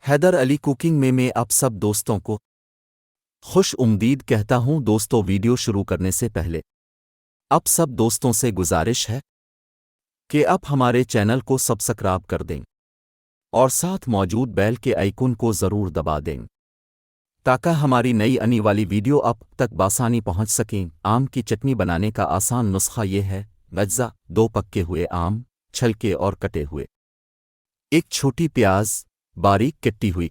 Haider Ali cooking में मैं आप सब दोस्तों को खुश उम्दीद कहता हूं। दोस्तों, वीडियो शुरू करने से पहले आप सब दोस्तों से गुजारिश है कि आप हमारे चैनल को सब्सक्राइब कर दें और साथ मौजूद बेल के आइकन को ज़रूर दबा दें ताकि हमारी नई आने वाली वीडियो आप तक बासानी पहुंच सकें। आम की चटनी बनाने का आसान नुस्खा ये है। अज्जा 2 पके हुए आम, छलके और कटे हुए, 1 छोटी प्याज बारीक कटी हुई,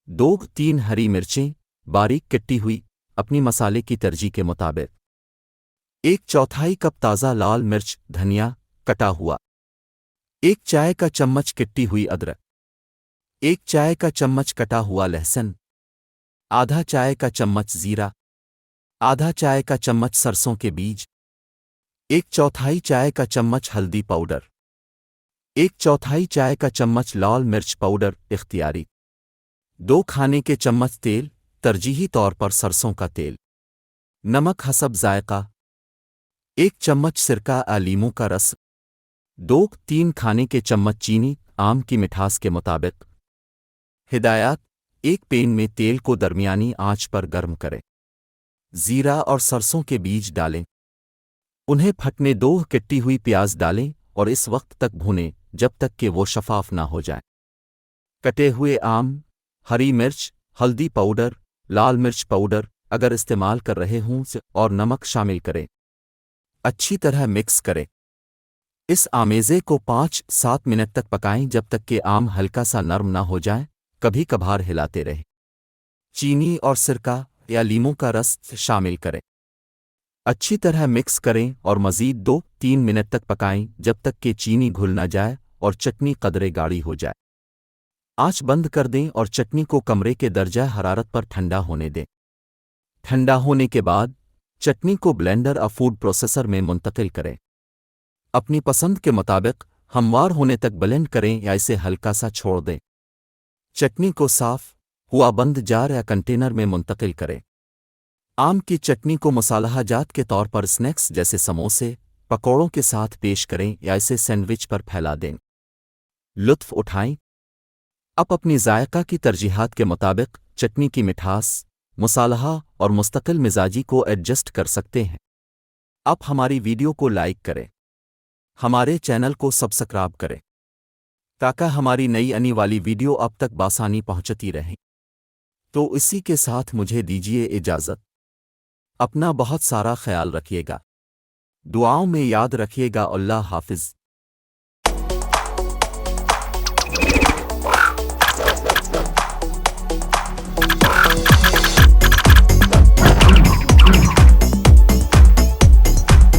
2-3 हरी मिर्चें बारीक कटी हुई अपनी मसाले की तरजीह के मुताबिक, 1/4 कप ताज़ा लाल मिर्च धनिया कटा हुआ, 1 चाय का चम्मच कटी हुई अदरक, 1 चाय का चम्मच कटा हुआ लहसुन, आधा चाय का चम्मच जीरा, आधा चाय का चम्मच सरसों के बीज, 1/4 चाय का चम्मच हल्दी पाउडर, 1/4 चाय का चम्मच लाल मिर्च पाउडर इख्तियारी, 2 खाने के चम्मच तेल, तरजीही तौर पर सरसों का तेल, नमक हसब जायका, 1 चम्मच सिरका लीमू का रस, 2-3 खाने के चम्मच चीनी आम की मिठास के मुताबिक। हिदायत: एक पैन में तेल को दरमियानी आंच पर गर्म करें, जीरा और सरसों के बीज डालें, उन्हें फटने 2 कटी हुई प्याज डालें और इस वक्त तक भूनें जब तक कि वो शफाफ ना हो जाए। कटे हुए आम, हरी मिर्च, हल्दी पाउडर, लाल मिर्च पाउडर अगर इस्तेमाल कर रहे हों और नमक शामिल करें। अच्छी तरह मिक्स करें। इस आमेज़े को 5-7 मिनट तक पकाएं जब तक कि आम हल्का सा नरम ना हो जाए। कभी कभार हिलाते रहें। चीनी और सिरका या लीमू का रस शामिल करें। अच्छी तरह मिक्स करें और मज़ीद 2-3 मिनट तक पकाएं जब तक कि चीनी घुल न जाए और चटनी कदरे गाढ़ी हो जाए। आंच बंद कर दें और चटनी को कमरे के दर्जा हरारत पर ठंडा होने दें। ठंडा होने के बाद चटनी को ब्लेंडर या फूड प्रोसेसर में मुंतकिल करें। अपनी पसंद के मुताबिक हमवार होने तक ब्लेंड करें या इसे हल्का सा छोड़ दें। चटनी को साफ हुआ बंद जार या कंटेनर में मुंतकिल करें। आम की चटनी को मसालहा जात के तौर पर स्नैक्स जैसे समोसे, पकौड़ों के साथ पेश करें या इसे सैंडविच पर फैला दें। लुत्फ़ उठाएं। आप अपनी जायका की तरजीहात के मुताबिक चटनी की मिठास, मसालहा और मुस्तकिल मिजाजी को एडजस्ट कर सकते हैं। आप हमारी वीडियो को लाइक करें, हमारे चैनल को सब्सक्राइब करें ताकि हमारी नई आने वाली वीडियो आप तक बासानी पहुंचती रहे। तो इसी के साथ मुझे दीजिए इजाज़त। अपना बहुत सारा ख्याल रखिएगा, दुआओं में याद रखिएगा। अल्लाह हाफ़िज़।